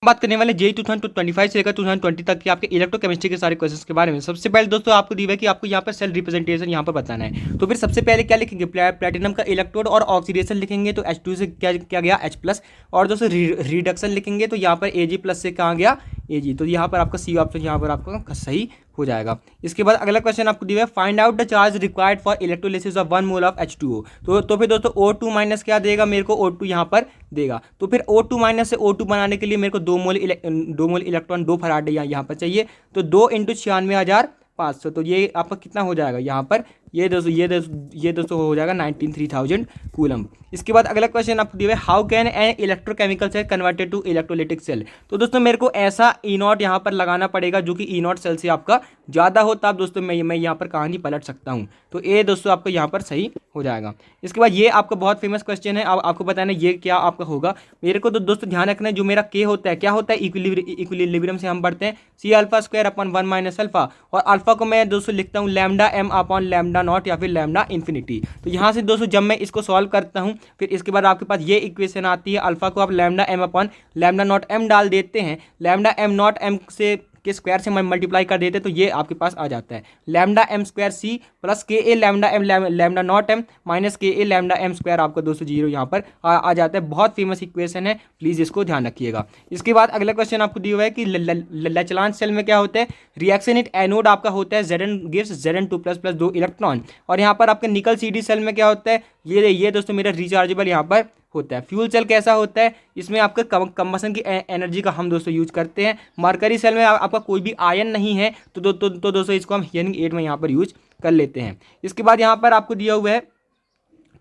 बात करने वाले जेई 2025 से लेकर 2020 तक की आपके इलेक्ट्रोकेमिस्ट्री के सारे क्वेश्चंस के बारे में। सबसे पहले दोस्तों आपको दिया है कि आपको यहाँ पर सेल रिप्रेजेंटेशन यहाँ पर बताना है। तो फिर सबसे पहले क्या लिखेंगे, प्लेटिनम का इलेक्ट्रोड और ऑक्सीडेशन लिखेंगे तो H2 से क्या गया H+। और दोस्तों रिडक्शन लिखेंगे तो यहाँ पर Ag+ से कहाँ गया Ag। तो यहाँ पर आपका सी ऑप्शन यहाँ पर आपका सही हो जाएगा। इसके बाद अगला क्वेश्चन आपको दिया है, find out the charge required for electrolysis of 1 mole of H2O। तो फिर दोस्तों O2 माइनस क्या देगा मेरे को, O2 यहाँ पर देगा। तो फिर O2 माइनस से O2 बनाने के लिए मेरे को 2 मोल इलेक्ट्रॉन 2 फराड यहाँ पर चाहिए। तो 2 × 96,500। तो ये आपका कितना हो जाएगा यहाँ पर, ये दोस्तों हो जाएगा 93,000 कूलम। इसके बाद अगला क्वेश्चन आपको दिया है, how can an electrochemical cell converted to electrolytic cell. तो दोस्तों मेरे को ऐसा E0 यहाँ पर लगाना पड़ेगा जो कि E0 सेल से आपका ज़्यादा हो, तब दोस्तों मैं यहाँ पर कहानी पलट सकता हूँ। तो ये दोस्तों आपको यहाँ पर सही हो जाएगा। इसके बाद ये आपका बहुत फेमस क्वेश्चन है, अब आपको बताना है ये क्या आपका होगा। मेरे को तो दोस्तों ध्यान रखना है, जो मेरा K होता है क्या होता है, इक्विलिब्रियम से हम बढ़ते हैं C∝² / 1 - अल्फा। और अल्फा को मैं दोस्तों लिखता हूँ λm/λ0 या फिर λ इन्फिनिटी। तो यहाँ से दोस्तों जब मैं इसको सॉल्व करता हूँ, फिर इसके बाद आपके पास ये इक्वेशन आती है, अल्फा को आप λm/λ0m डाल देते हैं, λm0m से के स्क्वायर से मल्टीप्लाई कर देते हैं, तो ये आपके पास आ जाता है λm² + Ka λm -Ka λm² आपका दोस्तों 0 यहाँ पर आ जाता है। बहुत फेमस इक्वेशन है, प्लीज़ इसको ध्यान रखिएगा। इसके बाद अगला क्वेश्चन आपको दिया हुआ है कि लैचलान सेल में क्या होता है, रिएक्शन इट एनोड आपका होता है Zn गिव्स Zn2++ 2 इलेक्ट्रॉन। और यहाँ पर आपके निकल CD सेल में क्या होता है, ये दोस्तों मेरा रिचार्जेबल यहाँ पर होता है। फ्यूल सेल कैसा होता है, इसमें आपका कंबसन की एनर्जी का हम दोस्तों यूज करते हैं। मरकरी सेल में आपका कोई भी आयन नहीं है, तो दोस्तों इसको हम हीलिंग एड में यहाँ पर यूज कर लेते हैं। इसके बाद यहाँ पर आपको दिया हुआ है,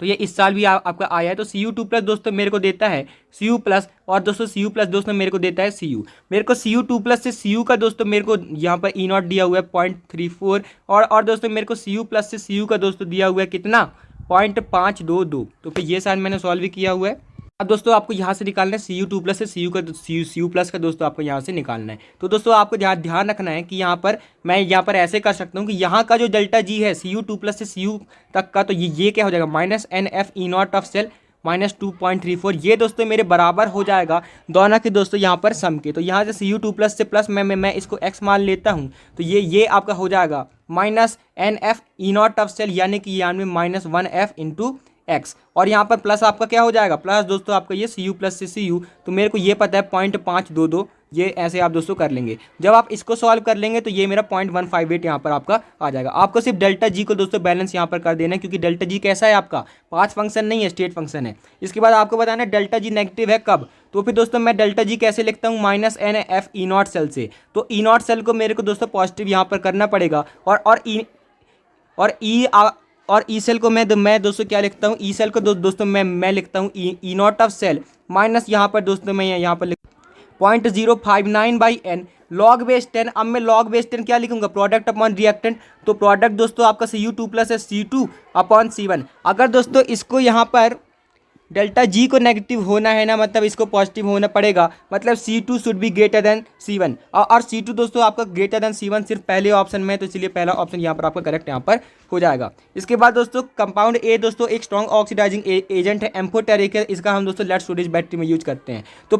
तो ये इस साल भी आपका आया है, तो Cu2+ दोस्तों मेरे को देता है Cu+। और दोस्तों Cu+ दोस्तों मेरे को देता है Cu। मेरे को Cu2+ से Cu का दोस्तों मेरे को यहाँ पर E0 दिया हुआ है 0.34। और दोस्तों मेरे को Cu+ से Cu का दोस्तों दिया हुआ है कितना, 0.522। तो फिर ये साल मैंने सॉल्व भी किया हुआ है। अब दोस्तों आपको यहाँ से निकालना है Cu2+ से Cu+ का दोस्तों आपको यहाँ से निकालना है। तो दोस्तों आपको ध्यान रखना है कि यहाँ पर मैं यहाँ पर ऐसे कर सकता हूँ कि यहाँ का जो ΔG है Cu2+ से Cu तक का, तो ये क्या हो जाएगा -NF E0 ऑफ सेल -2.34। ये दोस्तों मेरे बराबर हो जाएगा दोनों के दोस्तों यहाँ पर सम के। तो यहाँ से Cu2+ से प्लस मैं इसको x मान लेता हूँ, तो ये आपका हो जाएगा -NF E0 ऑफ सेल, यानी कि यहाँ में -1F × x। और यहाँ पर प्लस आपका क्या हो जाएगा, प्लस दोस्तों आपका ये Cu+ से Cu, तो मेरे को ये पता है 0.522। ये ऐसे आप दोस्तों कर लेंगे। जब आप इसको सॉल्व कर लेंगे तो ये मेरा 0.158 यहाँ पर आपका आ जाएगा। आपको सिर्फ ΔG को दोस्तों बैलेंस यहाँ पर कर देना है, क्योंकि ΔG कैसा है आपका, पाथ फंक्शन नहीं है, स्टेट फंक्शन है। इसके बाद आपको बताना है ΔG नेगेटिव है कब। तो फिर दोस्तों मैं ΔG कैसे लिखता हूँ, -NF E0 सेल से। तो E0 सेल को मेरे को दोस्तों पॉजिटिव यहाँ पर करना पड़ेगा। और ई सेल को मैं दोस्तों क्या लिखता हूँ, ई सेल को दोस्तों मैं लिखता हूँ E0 ऑफ सेल माइनस यहाँ पर दोस्तों मैं यहाँ पर 0.059/n log/10। अब मैं log/10 क्या लिखूंगा, प्रोडक्ट अपॉन रिएक्टेंट। तो प्रोडक्ट दोस्तों आपका Cu2+ है C2/C1। अगर दोस्तों इसको यहाँ पर ΔG को नेगेटिव होना है ना, मतलब इसको पॉजिटिव होना पड़ेगा, मतलब C2 should be greater than C1। और C2 दोस्तों आपका ग्रेटर देन C1 सिर्फ पहले ऑप्शन में है, तो इसलिए पहला ऑप्शन यहाँ पर आपका करेक्ट यहाँ पर हो जाएगा। इसके बाद दोस्तों कंपाउंड ए दोस्तों एक स्ट्रॉन्ग ऑक्सीडाइजिंग एजेंट है, एम्फोटेरिक है। इसका हम दोस्तों लेड स्टोरेज बैटरी में यूज करते हैं। तो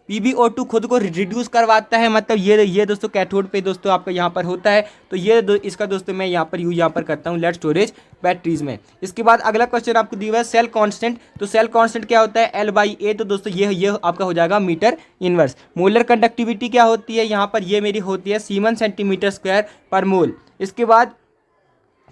PbO2 खुद को रिड्यूस करवाता है, मतलब ये दोस्तों कैथोड पे दोस्तों आपका यहाँ पर होता है। तो इसका दोस्तों मैं यहाँ पर यूज करता हूँ लेड स्टोरेज बैटरीज में। इसके बाद अगला क्वेश्चन आपको दिया है सेल कांस्टेंट। तो सेल कांस्टेंट क्या होता है, L/A। तो दोस्तों ये आपका हो जाएगा मीटर इनवर्स। मोलर कंडक्टिविटी क्या होती है, यहाँ पर ये मेरी होती है सीमन सेंटीमीटर² पर मोल। इसके बाद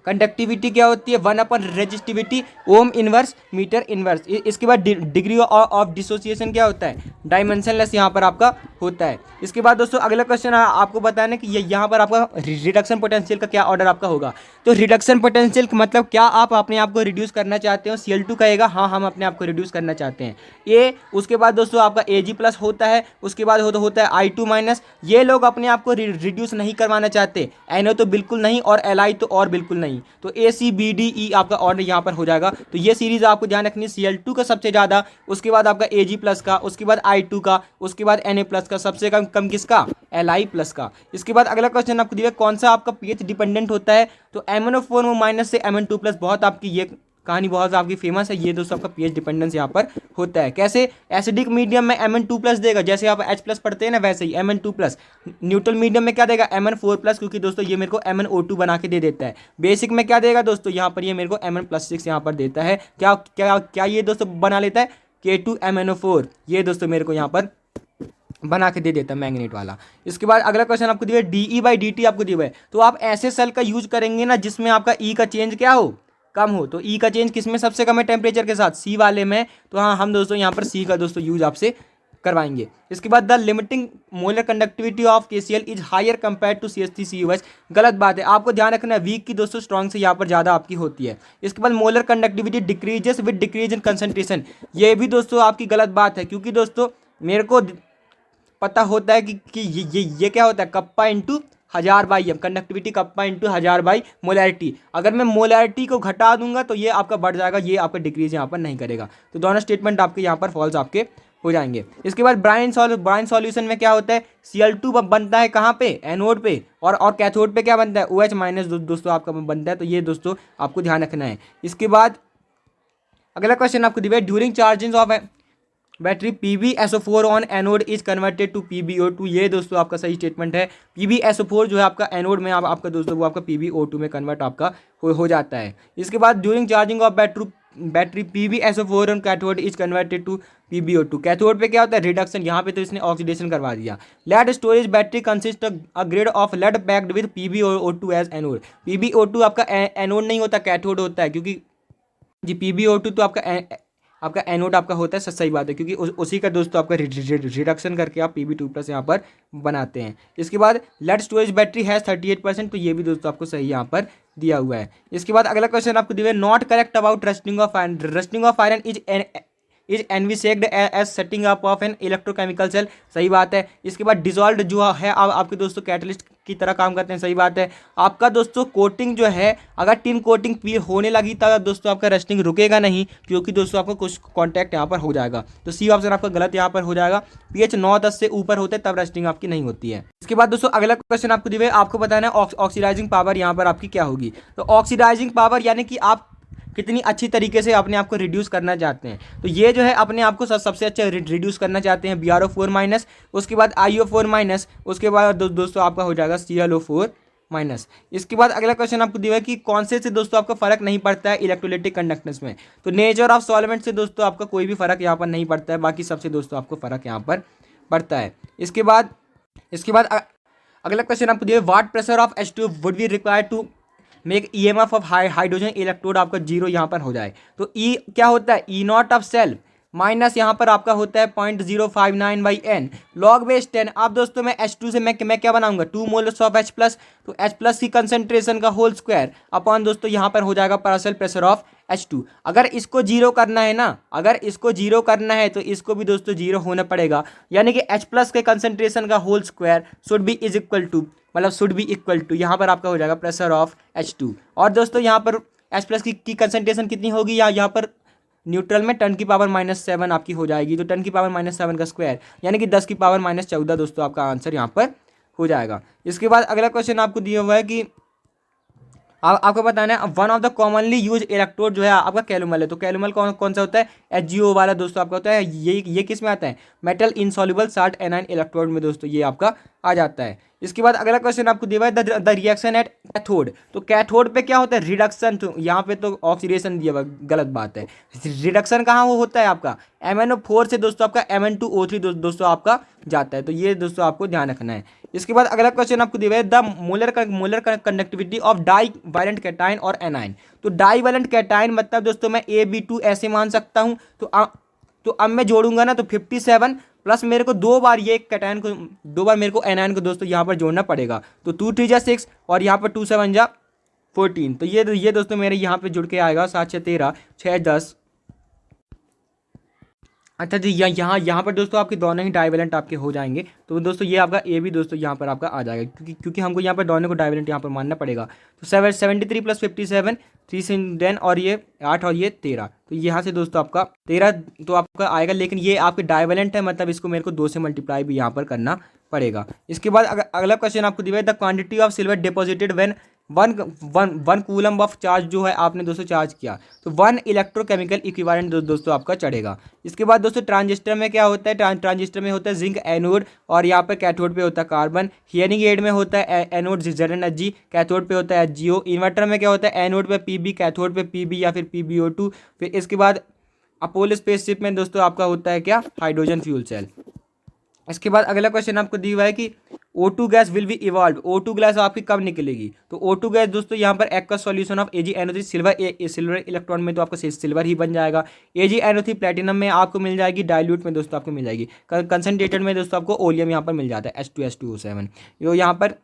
कंडक्टिविटी क्या होती है, 1 resistivity ohm inverse metre inverse. इसके बाद डिग्री ऑफ डिसोसिएशन क्या होता है, डायमेंशनलेस यहाँ पर आपका होता है। इसके बाद दोस्तों अगला क्वेश्चन आपको बताना है कि यहाँ पर आपका रिडक्शन पोटेंशियल का क्या ऑर्डर आपका होगा। तो रिडक्शन पोटेंशियल मतलब क्या आप अपने आप को रिड्यूस करना चाहते हो, Cl2 कहेगा हाँ हम अपने आप को रिड्यूस करना चाहते हैं ये। उसके बाद दोस्तों आपका Ag+ होता है। उसके बाद होता है I2-। ये लोग अपने आप को रिड्यूस नहीं करवाना चाहते, NO तो बिल्कुल नहीं और Li तो और बिल्कुल नहीं। तो ACBDE आपका ऑर्डर यहाँ पर हो जाएगा। तो ये सीरीज आपको ध्यान रखनी है, Cl2 का सबसे ज़्यादा, उसके बाद आपका Ag+ का, उसके बाद I2 का, उसके बाद Na+ का, सबसे कम किसका, Li+ का। इसके बाद अगला क्वेश्चन आपको दिया कौन सा आपका pH डिपेंडेंट होता है। तो MnO4- से Mn2+ बहुत आपकी ये कहानी बहुत आपकी फेमस है। ये दोस्तों आपका पीएच डिपेंडेंस यहाँ पर होता है। कैसे? एसिडिक मीडियम में Mn2+ देगा, जैसे आप H+ पढ़ते हैं ना वैसे ही Mn2+। न्यूट्रल मीडियम में क्या देगा? Mn4+, क्योंकि दोस्तों ये मेरे को MnO2 बना के दे देता है। बेसिक में क्या देगा दोस्तों? यहाँ पर ये मेरे को Mn+6 यहाँ पर देता है। क्या क्या क्या ये दोस्तों बना लेता है? K2MnO4, ये दोस्तों मेरे को यहाँ पर बना के दे देता है मैग्नेट वाला। इसके बाद अगला क्वेश्चन आपको दिया है DE/dt आपको दिया है, तो आप ऐसे सेल का यूज करेंगे ना जिसमें आपका ई का चेंज क्या हो? कम हो। तो ई का चेंज किस में सबसे कम है टेम्परेचर के साथ? सी वाले में। तो हाँ, हम दोस्तों यहाँ पर सी का दोस्तों यूज आपसे करवाएंगे। इसके बाद the limiting molar conductivity of KCl is higher compare to CH3COH, गलत बात है। आपको ध्यान रखना है वीक की दोस्तों स्ट्रॉन्ग से यहाँ पर ज़्यादा आपकी होती है। इसके बाद molar conductivity decreases with decrease in concentration, ये भी दोस्तों आपकी गलत बात है, क्योंकि दोस्तों मेरे को पता होता है कि ये क्या होता है? Kappa into 1000/m, conductivity kappa into 1000 molarity. अगर मैं मोलैरिटी को घटा दूंगा तो ये आपका बढ़ जाएगा, ये आपका डिक्रीज यहाँ पर नहीं करेगा। तो दोनों स्टेटमेंट आपके यहाँ पर फॉल्स आपके हो जाएंगे। इसके बाद ब्राइन सॉल्यूशन में क्या होता है? Cl2 बनता है कहाँ पे? एनोड पे। और कैथोड पे क्या बनता है? OH- दोस्तों आपका बनता है। तो ये दोस्तों आपको ध्यान रखना है। इसके बाद अगला क्वेश्चन आपको दिया है during charging of battery PbSO4 on anode is converted to PbO2, ये दोस्तों आपका सही स्टेटमेंट है। PbSO4 जो है आपका एनोड में आपका दोस्तों वो आपका PbO2 में कन्वर्ट आपका हो जाता है। इसके बाद during charging of battery PbSO4 on cathode is converted to PbO2, cathode पे क्या होता है? रिडक्शन। यहाँ पे तो इसने ऑक्सीडेशन करवा दिया। Lead storage battery consist a grade of lead packed with PbO2 as anode, PbO2 आपका एनोड नहीं होता, कैथोड होता है, क्योंकि जी PbO2 तो आपका एनोड आपका होता है। सही बात है, क्योंकि उसी का दोस्तों आपका रिडक्शन करके आप Pb2+ यहाँ पर बनाते हैं। इसके बाद लेड स्टोरेज बैटरी हैज़ 38%, तो ये भी दोस्तों आपको सही यहाँ पर दिया हुआ है। इसके बाद अगला क्वेश्चन आपको दिया है not correct about rusting of iron, rusting of iron is envisaged as setting up of an electrochemical cell, सही बात है। इसके बाद डिजॉल्व जो है आपके दोस्तों कैटलिस्ट की तरह काम करते हैं, सही बात है। आपका दोस्तों कोटिंग जो है, अगर टिन कोटिंग पील होने लगी तब दोस्तों आपका रस्टिंग रुकेगा नहीं, क्योंकि दोस्तों आपको कुछ कॉन्टैक्ट यहाँ पर हो जाएगा। तो सी ऑप्शन आपका गलत यहाँ पर हो जाएगा। pH 9-10 से ऊपर होते तब रस्टिंग आपकी नहीं होती है। इसके बाद दोस्तों अगला क्वेश्चन आपको दिया है, आपको बताना है ऑक्सीडाइजिंग पावर यहाँ पर आपकी क्या होगी। तो ऑक्सीडाइजिंग पावर यानी कि आप कितनी अच्छी तरीके से अपने आप को रिड्यूस करना चाहते हैं। तो ये जो है अपने आप को सबसे अच्छा रिड्यूस करना चाहते हैं BrO4-, उसके बाद IO4-, उसके बाद दोस्तों आपका हो जाएगा ClO4-। इसके बाद अगला क्वेश्चन आपको दिया है कि कौन से दोस्तों आपका फर्क नहीं पड़ता है इलेक्ट्रोलाइटिक कंडक्टेंस में। तो नेचर ऑफ सॉल्वेंट से दोस्तों आपका कोई भी फर्क यहाँ पर नहीं पड़ता है, बाकी सबसे दोस्तों आपको फर्क यहाँ पर पड़ता है। इसके बाद अगला क्वेश्चन आपको दिया है what pressure of H2 would be required to make EMF of hydrogen electrode आपका 0 यहाँ पर हो जाए। तो E क्या होता है? E0 ऑफ सेल माइनस यहाँ पर आपका होता है 0.059/n log/10। अब दोस्तों मैं H2 से मैं क्या बनाऊंगा? 2 मोल्स ऑफ H+, तो H+ की कंसंट्रेशन का होल स्क्वायर अपॉन दोस्तों यहाँ पर हो जाएगा पार्शियल प्रेशर ऑफ H2। अगर इसको 0 करना है ना, अगर इसको 0 करना है तो इसको भी दोस्तों 0 होना पड़ेगा, यानी कि H+ के कंसंट्रेशन का whole square should be equal to यहाँ पर आपका हो जाएगा प्रेशर ऑफ H2। और दोस्तों यहाँ पर H+ की कंसंट्रेशन कितनी होगी? यहाँ पर न्यूट्रल में 10⁻⁻7 आपकी हो जाएगी, तो 10⁻⁻7 का स्क्वायर यानी कि 10⁻⁻14 दोस्तों आपका आंसर यहाँ पर हो जाएगा। इसके बाद अगला क्वेश्चन आपको दिया हुआ है कि आपको बताना है one of the commonly use electrode जो है आपका कैलुमल है। तो कैलुमल कौन सा होता है? HgO वाला दोस्तों आपका होता है। ये किस में आता है? Metal insoluble salt A9 electrode में दोस्तों ये आपका आ जाता है। इसके बाद अगला क्वेश्चन आपको दिया है द रिएक्शन एट कैथोड। तो कैथोड पे क्या होता है? रिडक्शन। तो यहाँ पे तो ऑक्सीडेशन दिया हुआ, गलत बात है। रिडक्शन कहाँ वो होता है आपका? MnO4 से दोस्तों आपका Mn2O3 दोस्तों आपका जाता है। तो ये दोस्तों आपको ध्यान रखना है। इसके बाद अगला क्वेश्चन आपको दिया है the molar conductivity of divalent cation और एनाइन। तो डाई वायलेंट कैटायन मतलब दोस्तों मैं AB2 ऐसे मान सकता हूँ। तो अब मैं जोड़ूंगा ना तो 57 प्लस मेरे को 2 बार ये कैटायन को 2 बार मेरे को एनायन को दोस्तों यहाँ पर जोड़ना पड़ेगा। तो 2 3 जा 6 और यहाँ पर 2 7 जा 14। तो ये दोस्तों मेरे यहाँ पे जुड़ के आएगा 7 6 13 6 10। अच्छा जी, यहाँ पर दोस्तों आपके दोनों ही डाइवेलेंट आपके हो जाएंगे। तो दोस्तों ये आपका ए भी दोस्तों यहाँ पर आपका आ जाएगा, क्योंकि हमको यहाँ पर दोनों को डाइवेलेंट यहाँ पर मानना पड़ेगा। तो 73 + 57 3 से 10 और ये 8 और ये 13। तो यहाँ से दोस्तों आपका 13 तो आपका आएगा, लेकिन ये आपके डाइवेलेंट है, मतलब इसको मेरे को 2 से मल्टीप्लाई भी यहाँ पर करना पड़ेगा। इसके बाद अगला क्वेश्चन आपको दिया है the quantity of silver deposited when one one one coulomb of charge जो है आपने दोस्तों चार्ज किया तो 1 इलेक्ट्रोकेमिकल इक्विवेलेंट दोस्तों आपका चढ़ेगा। इसके बाद दोस्तों ट्रांजिस्टर में क्या होता है, ट्रांजिस्टर में होता है जिंक एनोड और यहाँ पर कैथोड पे होता है कार्बन। हियरिंग एड में होता है एनोड ZnHg, कैथोड पे होता है HgO। इन्वर्टर में क्या होता है, एनोड पे Pb, कैथोड पे Pb या फिर PbO2। फिर इसके बाद अपोलो स्पेसशिप में दोस्तों आपका होता है क्या, हाइड्रोजन फ्यूल सेल। इसके बाद अगला क्वेश्चन आपको दिया हुआ है कि O2 gas will be evolve, O2 gas आपकी कब निकलेगी। तो O2 गैस दोस्तों यहाँ पर aqueous solution of AgNO3 silver electron में तो आपका सिल्वर ही बन जाएगा। AgNO3 प्लेटिनम में आपको मिल जाएगी, डाइल्यूट में दोस्तों आपको मिल जाएगी। कंसनट्रेटेड में दोस्तों आपको ओलियम यहाँ पर मिल जाता है H2SO7। जो यहाँ पर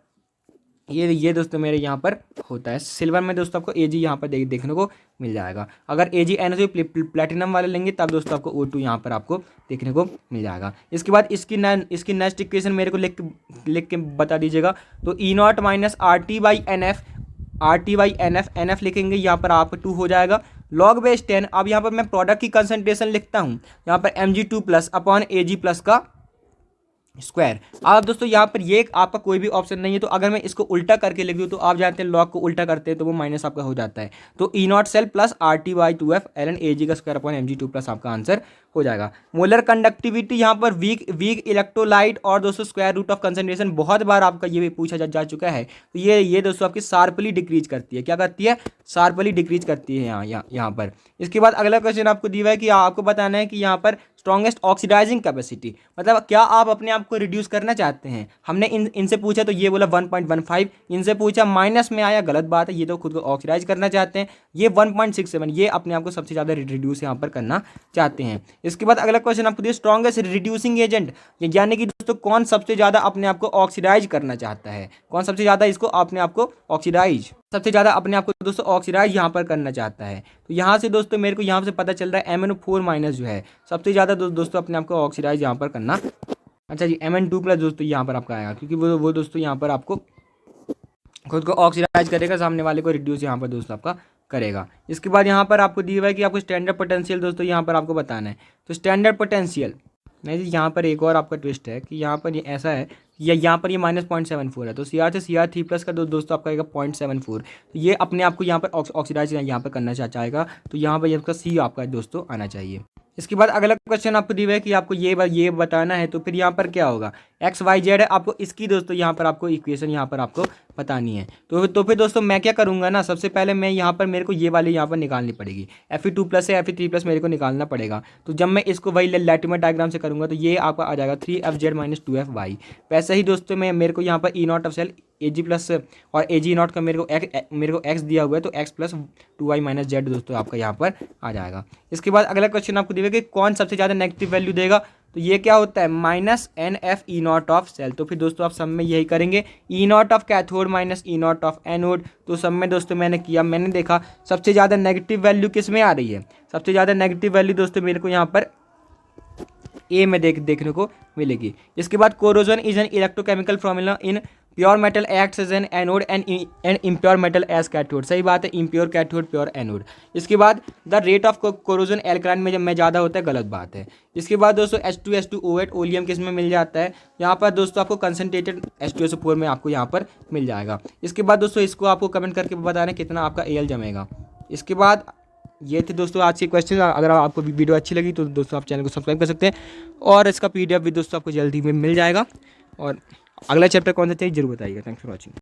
ये दोस्तों मेरे यहाँ पर होता है। सिल्वर में दोस्तों आपको Ag यहाँ पर देखने को मिल जाएगा। अगर AgNO3 प्लेटिनम वाले लेंगे तब दोस्तों आपको O2 यहाँ पर आपको देखने को मिल जाएगा। इसके बाद इसकी नेक्स्ट इक्वेशन मेरे को लिख के बता दीजिएगा। तो E0 माइनस RT/NF NF लिखेंगे यहाँ पर आपको 2 हो जाएगा। log base 10। अब यहाँ पर मैं प्रोडक्ट की कंसनट्रेशन लिखता हूँ यहाँ पर Mg2+ अपॉन Ag+ का स्क्वायर। अब दोस्तों यहाँ पर ये आपका कोई भी ऑप्शन नहीं है, तो अगर मैं इसको उल्टा करके लिख दूँ तो आप जानते हैं लॉग को उल्टा करते हैं तो वो माइनस आपका हो जाता है। तो E0 cell plus RT/2F ln Ag का स्क्वायर अपॉन Mg2+ आपका आंसर हो जाएगा। मोलर कंडक्टिविटी यहाँ पर वीक इलेक्ट्रोलाइट और दोस्तों स्क्वायर रूट ऑफ कंसंट्रेशन बहुत बार आपका ये भी पूछा जा चुका है। तो ये दोस्तों आपकी शार्पली डिक्रीज करती है। क्या करती है, शार्पली डिक्रीज करती है यहाँ पर। इसके बाद अगला क्वेश्चन आपको दिया है कि आपको बताना है कि यहाँ पर स्ट्रॉन्गेस्ट ऑक्सीडाइजिंग कैपेसिटी, मतलब क्या आप अपने आप को रिड्यूस करना चाहते हैं। हमने इनसे पूछा तो ये बोला 1.15, इनसे पूछा माइनस में आया, गलत बात है, ये तो खुद को ऑक्सीडाइज करना चाहते हैं। ये 1.67, ये अपने आप को सबसे ज़्यादा रिड्यूस यहाँ पर करना चाहते हैं। इसके बाद अगला क्वेश्चन आपको दिया स्ट्रॉन्गेस्ट रिड्यूसिंग एजेंट, यानी कि दोस्तों कौन सबसे ज़्यादा अपने आप को ऑक्सीडाइज करना चाहता है, कौन सबसे ज़्यादा इसको अपने आप को ऑक्सीडाइज सबसे ज़्यादा अपने आप को दोस्तों ऑक्सीडाइज यहाँ पर करना चाहता है। तो यहाँ से दोस्तों मेरे को यहाँ से पता चल रहा है MnO4- जो है सबसे ज़्यादा दोस्तों अपने आप को ऑक्सीडाइज यहाँ पर करना। अच्छा जी, Mn2+ दोस्तों यहाँ पर आपका आएगा, क्योंकि वो दोस्तों यहाँ पर आपको खुद को ऑक्सीडाइज करेगा, सामने वाले को रिड्यूस यहाँ पर दोस्तों आपका करेगा। इसके बाद यहाँ पर आपको दिया हुआ है कि आपको स्टैंडर्ड पोटेंशियल दोस्तों यहाँ पर आपको बताना है। तो स्टैंडर्ड पोटेंशियल नहीं जी, यहाँ पर एक और आपका ट्विस्ट है कि यहाँ पर ये ऐसा है या यहाँ पर ये -0.74 है, तो Cr से Cr3+ का दोस्तों आपका आएगा 0.74। तो ये अपने आप को यहाँ पर ऑक्सीडाइज यहाँ पर करना चाहेगा, तो यहाँ पर आपका C आपका दोस्तों आना चाहिए। इसके बाद अगला क्वेश्चन आपको दिया है कि आपको ये बताना है, तो फिर यहाँ पर क्या होगा, XYZ है, आपको इसकी दोस्तों यहाँ पर आपको इक्वेशन यहाँ पर आपको बतानी है। तो फिर दोस्तों मैं क्या करूँगा ना, सबसे पहले मैं यहाँ पर मेरे को ये वाली यहाँ पर निकालनी पड़ेगी। Fe2+ से Fe3+ मेरे को निकालना पड़ेगा। तो जब मैं इसको वही लैटिमर डायग्राम से करूँगा तो ये आपका आ जाएगा 3FZ - 2FY। वैसे ही दोस्तों मेरे को यहाँ पर E0 ऑफ सेल Ag+ और Ag0 का मेरे को x दिया हुआ है, तो x + 2y - z दोस्तों आपका यहाँ पर आ जाएगा। इसके बाद अगला क्वेश्चन आपको दिया कि कौन सबसे ज़्यादा नेगेटिव वैल्यू देगा, तो ये क्या होता है -NF E0 ऑफ सेल। तो फिर दोस्तों आप सब में यही करेंगे, E0 of cathode - E0 of anode. तो सब में दोस्तों मैंने देखा सबसे ज़्यादा नेगेटिव वैल्यू किस में आ रही है, सबसे ज़्यादा नेगेटिव वैल्यू दोस्तों मेरे को यहाँ पर ए में देखने को मिलेगी। इसके बाद corrosion is an electrochemical formula in pure metal acts as an anode and impure metal as cathode. सही बात है, इम्प्योर कैथोड प्योर एनोड। इसके बाद the rate of corrosion alkaline में ज़्यादा होता है, गलत बात है। इसके बाद दोस्तों H2SO8 ओलियम किस में मिल जाता है, यहाँ पर दोस्तों आपको कंसनट्रेटेड H2SO4 में आपको यहाँ पर मिल जाएगा। इसके बाद दोस्तों इसको आपको कमेंट करके बताना कितना आपका Al जमेगा। इसके बाद ये थे दोस्तों आज के क्वेश्चन। अगर आपको वीडियो अच्छी लगी तो दोस्तों आप चैनल को सब्सक्राइब कर सकते हैं, और इसका PDF भी दोस्तों आपको जल्दी में मिल जाएगा। और अगला चैप्टर कौन सा चाहिए जरूर बताइएगा। Thanks for watching.